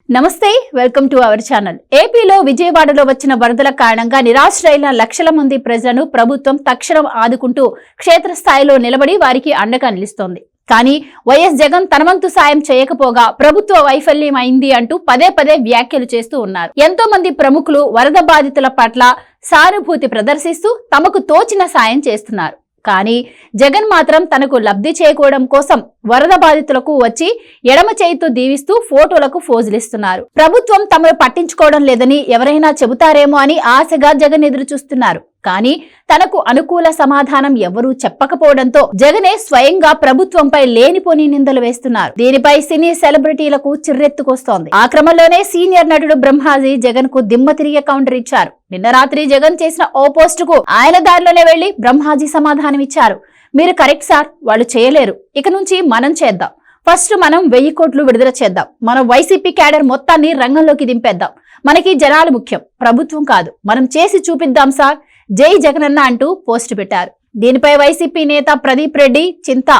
నమస్తే, welcome to our channel. ఏపీలో విజయవాడలో వచ్చిన వరదల కారణంగా నిరాశ్రయుల లక్షల మంది ప్రజలను ప్రభుత్వం తక్షణం ఆదుకుంటూ క్షేత్రస్థాయిలో నిలబడి వారికి అండగా నిలుస్తోంది. కానీ వైఎస్ జగన్ తన వంతు సాయం చేయకపోగా ప్రభుత్వ వైఫల్యం అయింది అంటూ పదే పదే వ్యాఖ్యలు చేస్తూ ఉన్నారు. ఎంతో మంది ప్రముఖులు వరద బాధితుల పట్ల సానుభూతి ప్రదర్శిస్తూ తమకు తోచిన సాయం చేస్తున్నారు. కానీ జగన్ మాత్రం తనకు లబ్ధి చేకూరడం కోసం వరద బాధితులకు వచ్చి ఎడమ చేయితో దీవిస్తూ ఫోటోలకు ఫోజులిస్తున్నారు. ప్రభుత్వం తమను పట్టించుకోవడం లేదని ఎవరైనా చెబుతారేమో అని ఆశగా జగన్ ఎదురు చూస్తున్నారు. కానీ తనకు అనుకూల సమాధానం ఎవరూ చెప్పకపోవడంతో జగనే స్వయంగా ప్రభుత్వంపై లేనిపోని నిందలు వేస్తున్నారు. దీనిపై సినీ సెలబ్రిటీలకు చిర్రెత్తుకొస్తోంది. ఆ క్రమంలోనే సీనియర్ నటుడు బ్రహ్మాజీ జగన్ కు దిమ్మ తిరిగే కౌంటర్ ఇచ్చారు. నిన్న రాత్రి జగన్ చేసిన ఓ పోస్ట్ కు ఆయన దారిలోనే వెళ్లి బ్రహ్మాజీ సమాధానం ఇచ్చారు. మీరు కరెక్ట్ సార్, వాళ్ళు చేయలేరు, ఇక నుంచి మనం చేద్దాం. ఫస్ట్ మనం 1000 కోట్లు విడుదల చేద్దాం. మనం వైసీపీ క్యాడర్ మొత్తాన్ని రంగంలోకి దింపేద్దాం. మనకి జనాలు ముఖ్యం, ప్రభుత్వం కాదు. మనం చేసి చూపిద్దాం సార్, జై జగనన్న అంటూ పోస్ట్ పెట్టారు. దీనిపై వైసీపీ నేత ప్రదీప్ రెడ్డి చింత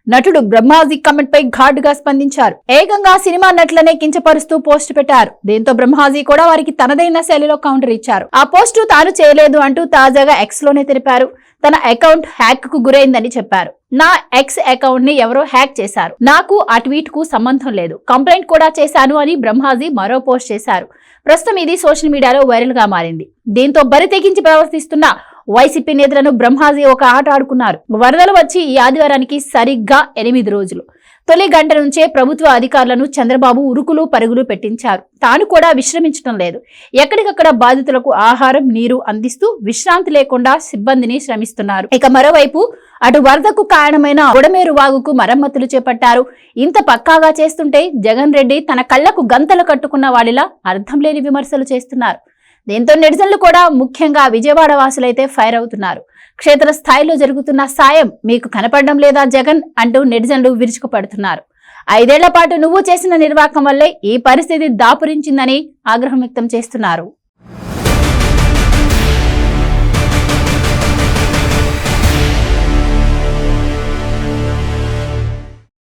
నటుడు బ్రహ్మాజీ కమెంట్ పై ఘాటుగా స్పందించారు. ఏకంగా సినిమా నటులనే కించపరుస్తూ పోస్ట్ పెట్టారు. దీంతో బ్రహ్మాజీ కూడా వారికి తనదైన శైలిలో కౌంటర్ ఇచ్చారు. ఆ పోస్టు తాను చేయలేదు అంటూ తాజాగా ఎక్స్ లోనే తెలిపారు. తన అకౌంట్ హ్యాక్ కు గురైందని చెప్పారు. నా ఎక్స్ అకౌంట్ ని ఎవరో హ్యాక్ చేశారు, నాకు ఆ ట్వీట్ కు సంబంధం లేదు, కంప్లైంట్ కూడా చేశాను అని బ్రహ్మాజీ మరో పోస్ట్ చేశారు. ప్రస్తుతం ఇది సోషల్ మీడియాలో వైరల్ గా మారింది. దీంతో బరి తెగించి ప్రవర్తిస్తున్న వైసీపీ నేతలను బ్రహ్మాజీ ఒక ఆట ఆడుకున్నారు. వరదలు వచ్చి ఈ ఆదివారానికి సరిగ్గా 8 రోజులు. తొలి గంట నుంచే ప్రభుత్వ అధికారులను చంద్రబాబు ఉరుకులు పరుగులు పెట్టించారు. తాను కూడా విశ్రమించడం లేదు. ఎక్కడికక్కడ బాధితులకు ఆహారం, నీరు అందిస్తూ విశ్రాంతి లేకుండా సిబ్బందిని శ్రమిస్తున్నారు. ఇక మరోవైపు అటు వరదకు కారణమైన బుడమేరు వాగుకు మరమ్మతులు చేపట్టారు. ఇంత పక్కాగా చేస్తుంటే జగన్ రెడ్డి తన కళ్లకు గంతలు కట్టుకున్న వాడిలా అర్థం లేని విమర్శలు చేస్తున్నారు. దీంతో నెటిజన్లు కూడా, ముఖ్యంగా విజయవాడ వాసులైతే ఫైర్ అవుతున్నారు. క్షేత్ర స్థాయిలో జరుగుతున్న సాయం మీకు కనపడడం లేదా జగన్ అంటూ నెటిజన్లు విరుచుకుపడుతున్నారు. 5 ఏళ్ల పాటు నువ్వు చేసిన నిర్వాకం వల్లే ఈ పరిస్థితి దాపురించిందని ఆగ్రహం వ్యక్తం చేస్తున్నారు.